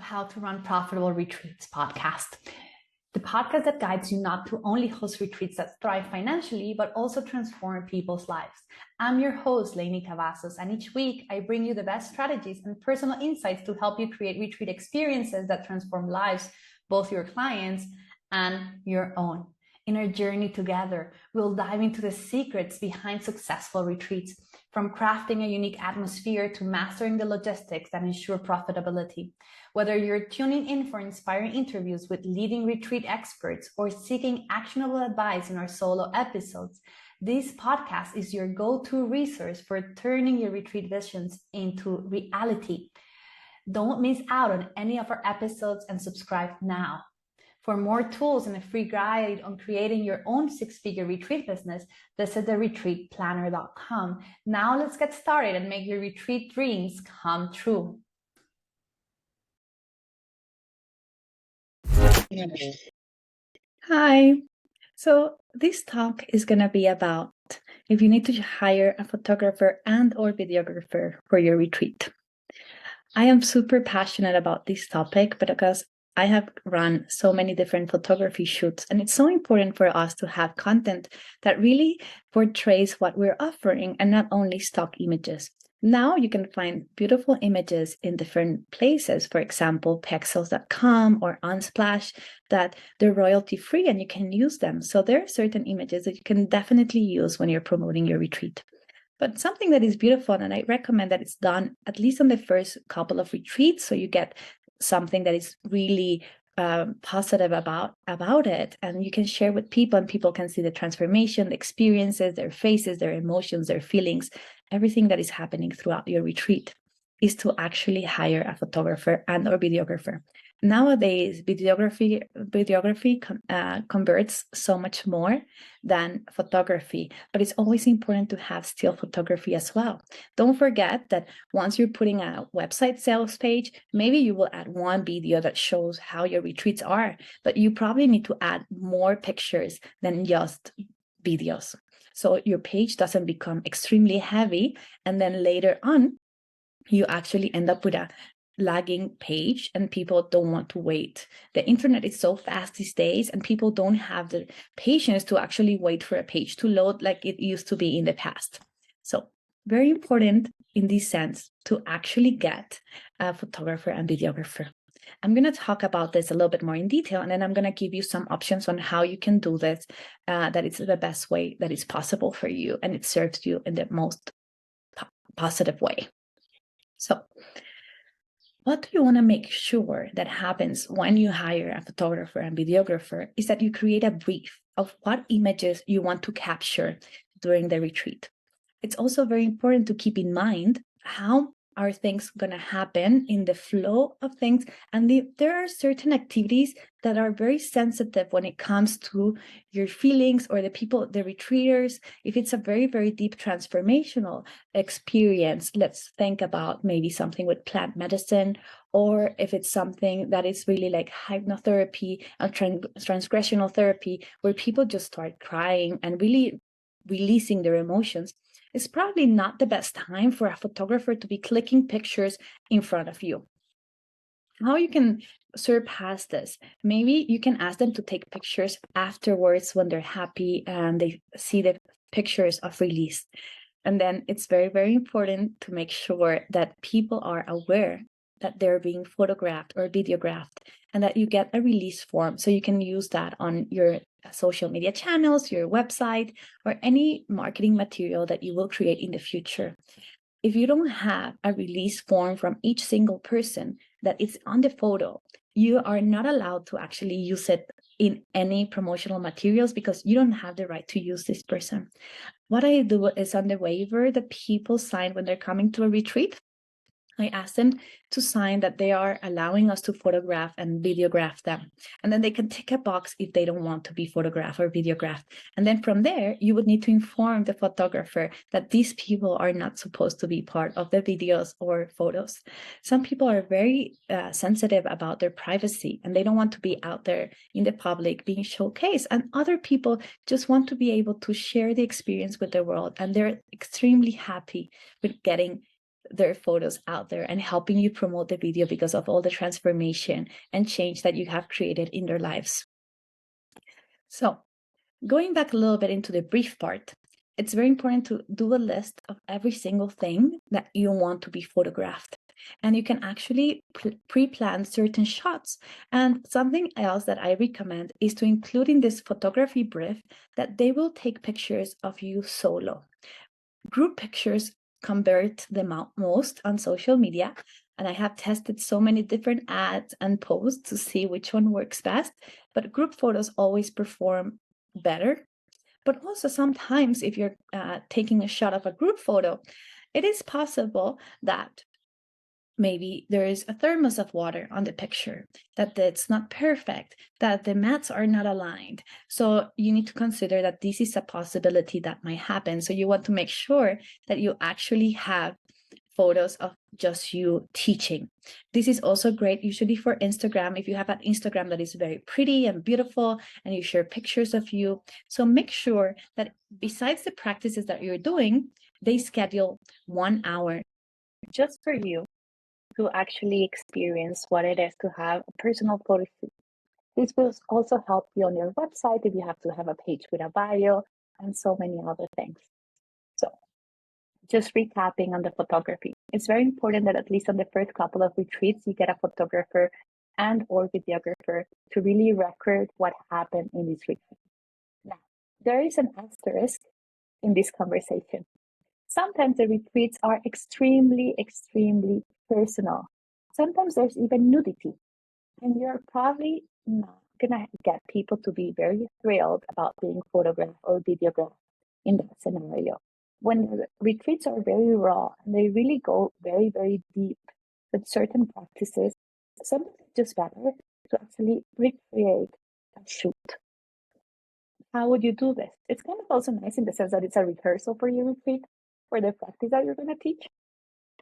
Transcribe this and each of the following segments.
How to Run Profitable Retreats podcast, the podcast that guides you not to only host retreats that thrive financially, but also transform people's lives. I'm your host, Lainey Cavazos, and each week I bring you the best strategies and personal insights to help you create retreat experiences that transform lives, both your clients and your own. In our journey together, we'll dive into the secrets behind successful retreats, from crafting a unique atmosphere to mastering the logistics that ensure profitability. Whether you're tuning in for inspiring interviews with leading retreat experts or seeking actionable advice in our solo episodes, this podcast is your go-to resource for turning your retreat visions into reality. Don't miss out on any of our episodes and subscribe now. For more tools and a free guide on creating your own six-figure retreat business, visit theretreatplanner.com. Now let's get started and make your retreat dreams come true. Hi. So this talk is going to be about if you need to hire a photographer and or videographer for your retreat. I am super passionate about this topic because I have run so many different photography shoots, and it's so important for us to have content that really portrays what we're offering and not only stock images. Now you can find beautiful images in different places, for example, pexels.com or Unsplash, that they're royalty free and you can use them. So there are certain images that you can definitely use when you're promoting your retreat. But something that is beautiful, and I recommend that it's done at least on the first couple of retreats, so you get something that is really positive about it, and you can share with people, and people can see the transformation, the experiences, their faces, their emotions, their feelings, everything that is happening throughout your retreat, is to actually hire a photographer and or videographer. Nowadays, videography converts so much more than photography, but it's always important to have still photography as well. Don't forget that once you're putting a website sales page, maybe you will add one video that shows how your retreats are, but you probably need to add more pictures than just videos, so your page doesn't become extremely heavy, and then later on you actually end up with a lagging page and people don't want to wait. The internet is so fast these days, and people don't have the patience to actually wait for a page to load like it used to be in the past. So very important in this sense to actually get a photographer and videographer. I'm going to talk about this a little bit more in detail, and then I'm going to give you some options on how you can do this, that it's the best way that is possible for you and it serves you in the most positive way. So what do you want to make sure that happens when you hire a photographer and videographer is that you create a brief of what images you want to capture during the retreat. It's also very important to keep in mind how are things going to happen in the flow of things, and there are certain activities that are very sensitive when it comes to your feelings or the people, the retreaters. If it's a very, very deep transformational experience, let's think about maybe something with plant medicine, or if it's something that is really like hypnotherapy and transgressional therapy, where people just start crying and really releasing their emotions, it's probably not the best time for a photographer to be clicking pictures in front of you. How you can surpass this? Maybe you can ask them to take pictures afterwards when they're happy and they see the pictures of release. And then it's very, very important to make sure that people are aware that they're being photographed or videographed, and that you get a release form so you can use that on your social media channels, your website, or any marketing material that you will create in the future. If you don't have a release form from each single person that is on the photo, you are not allowed to actually use it in any promotional materials because you don't have the right to use this person. What I do is on the waiver that people sign when they're coming to a retreat, I ask them to sign that they are allowing us to photograph and videograph them. And then they can tick a box if they don't want to be photographed or videographed. And then from there, you would need to inform the photographer that these people are not supposed to be part of the videos or photos. Some people are very sensitive about their privacy, and they don't want to be out there in the public being showcased. And other people just want to be able to share the experience with the world. And they're extremely happy with getting their photos out there and helping you promote the video because of all the transformation and change that you have created in their lives. So, going back a little bit into the brief part, it's very important to do a list of every single thing that you want to be photographed. And you can actually pre-plan certain shots. And something else that I recommend is to include in this photography brief that they will take pictures of you solo. Group pictures convert the most on social media, and I have tested so many different ads and posts to see which one works best, but group photos always perform better. But also sometimes if you're taking a shot of a group photo, it is possible that maybe there is a thermos of water on the picture, that it's not perfect, that the mats are not aligned. So you need to consider that this is a possibility that might happen. So you want to make sure that you actually have photos of just you teaching. This is also great usually for Instagram. If you have an Instagram that is very pretty and beautiful and you share pictures of you. So make sure that besides the practices that you're doing, they schedule 1 hour just for you to actually experience what it is to have a personal photo shoot. This will also help you on your website if you have to have a page with a bio and so many other things. So just recapping on the photography. It's very important that at least on the first couple of retreats, you get a photographer and or videographer to really record what happened in this retreat. Now, there is an asterisk in this conversation. Sometimes the retreats are extremely, extremely personal. Sometimes there's even nudity, and you're probably not gonna get people to be very thrilled about being photographed or videographed in that scenario. When the retreats are very raw and they really go very, very deep with certain practices, sometimes it's just better to actually recreate a shoot. How would you do this? It's kind of also nice in the sense that it's a rehearsal for your retreat, for the practice that you're going to teach.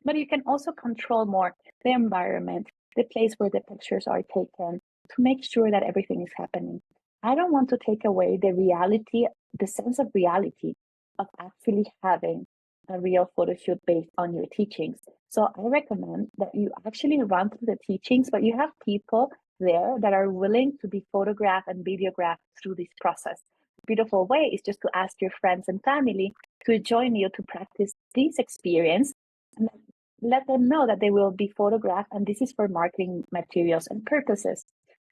But you can also control more the environment, the place where the pictures are taken to make sure that everything is happening. I don't want to take away the reality, the sense of reality of actually having a real photo shoot based on your teachings. So I recommend that you actually run through the teachings, but you have people there that are willing to be photographed and videographed through this process. A beautiful way is just to ask your friends and family to join you to practice this experience and let them know that they will be photographed and this is for marketing materials and purposes.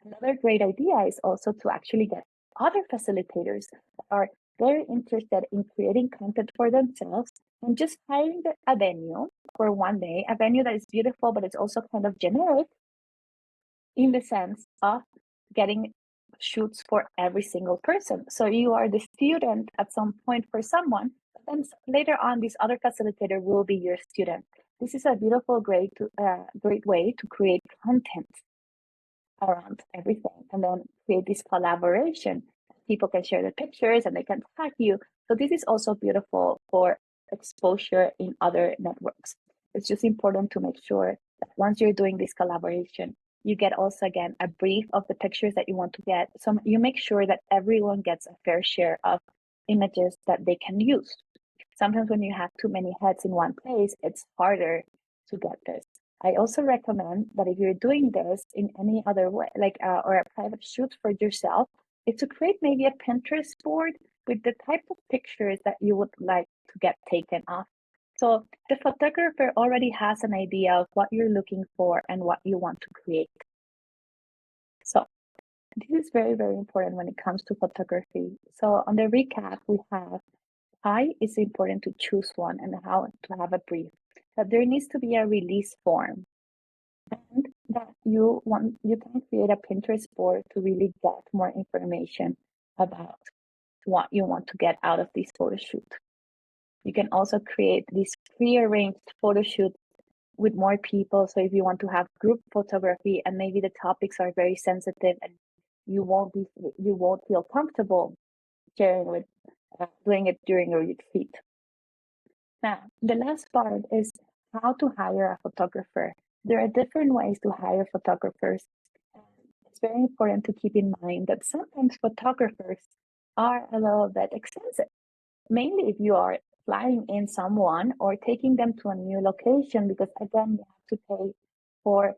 Another great idea is also to actually get other facilitators that are very interested in creating content for themselves and just hiring a venue for one day, a venue that is beautiful, but it's also kind of generic in the sense of getting shoots for every single person. So you are the student at some point for someone, but then later on, this other facilitator will be your student. This is a beautiful, great way to create content around everything and then create this collaboration. People can share the pictures and they can tag you. So this is also beautiful for exposure in other networks. It's just important to make sure that once you're doing this collaboration, you get also again a brief of the pictures that you want to get. So you make sure that everyone gets a fair share of images that they can use. Sometimes when you have too many heads in one place, it's harder to get this. I also recommend that if you're doing this in any other way, like or a private shoot for yourself, is to create maybe a Pinterest board with the type of pictures that you would like to get taken off. So the photographer already has an idea of what you're looking for and what you want to create. So this is very, very important when it comes to photography. So on the recap, we have why it's important to choose one and how to have a brief. That there needs to be a release form and that you can create a Pinterest board to really get more information about what you want to get out of this photo shoot. You can also create this pre-arranged photo shoot with more people. So if you want to have group photography and maybe the topics are very sensitive and you won't feel comfortable sharing with doing it during a retreat. Now, the last part is how to hire a photographer. There are different ways to hire photographers. It's very important to keep in mind that sometimes photographers are a little bit expensive, mainly if you are flying in someone or taking them to a new location, because again, you have to pay for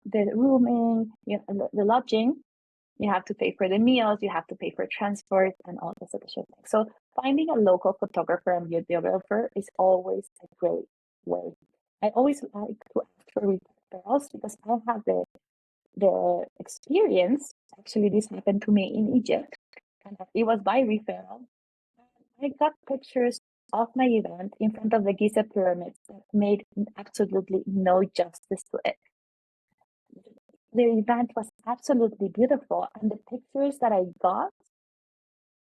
the rooming, the lodging, you have to pay for the meals, you have to pay for transport and all this other shit. So finding a local photographer and videographer is always a great way. I always like to ask for referrals because I have the experience. Actually, this happened to me in Egypt, and it was by referral. I got pictures of my event in front of the Giza pyramids that made absolutely no justice to it. The event was absolutely beautiful, and the pictures that I got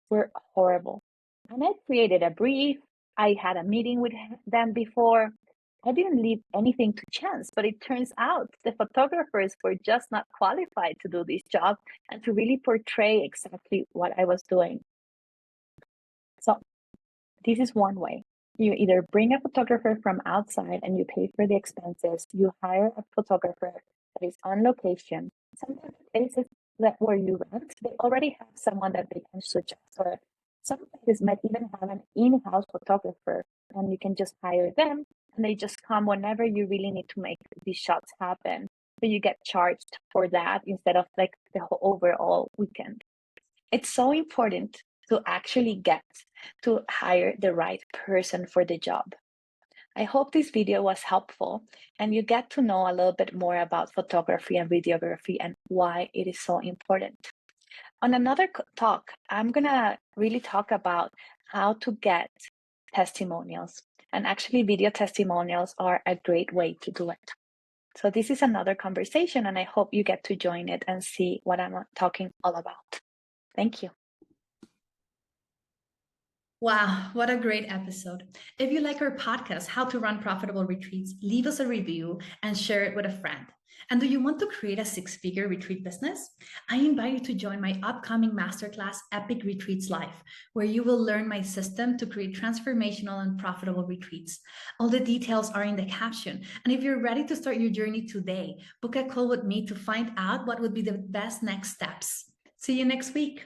were horrible. And I created a brief. I had a meeting with them before. I didn't leave anything to chance, but it turns out the photographers were just not qualified to do this job and to really portray exactly what I was doing. So this is one way. You either bring a photographer from outside and you pay for the expenses, you hire a photographer that is on location. Sometimes places that where you rent, they already have someone that they can suggest, or some places might even have an in-house photographer and you can just hire them and they just come whenever you really need to make these shots happen. So you get charged for that instead of like the whole overall weekend. It's so important to actually get to hire the right person for the job. I hope this video was helpful and you get to know a little bit more about photography and videography and why it is so important. On another talk, I'm going to really talk about how to get testimonials. And actually, video testimonials are a great way to do it. So this is another conversation, and I hope you get to join it and see what I'm talking all about. Thank you. Wow, what a great episode. If you like our podcast, How to Run Profitable Retreats, leave us a review and share it with a friend. And do you want to create a six-figure retreat business? I invite you to join my upcoming masterclass, Epic Retreats Live, where you will learn my system to create transformational and profitable retreats. All the details are in the caption. And if you're ready to start your journey today, book a call with me to find out what would be the best next steps. See you next week.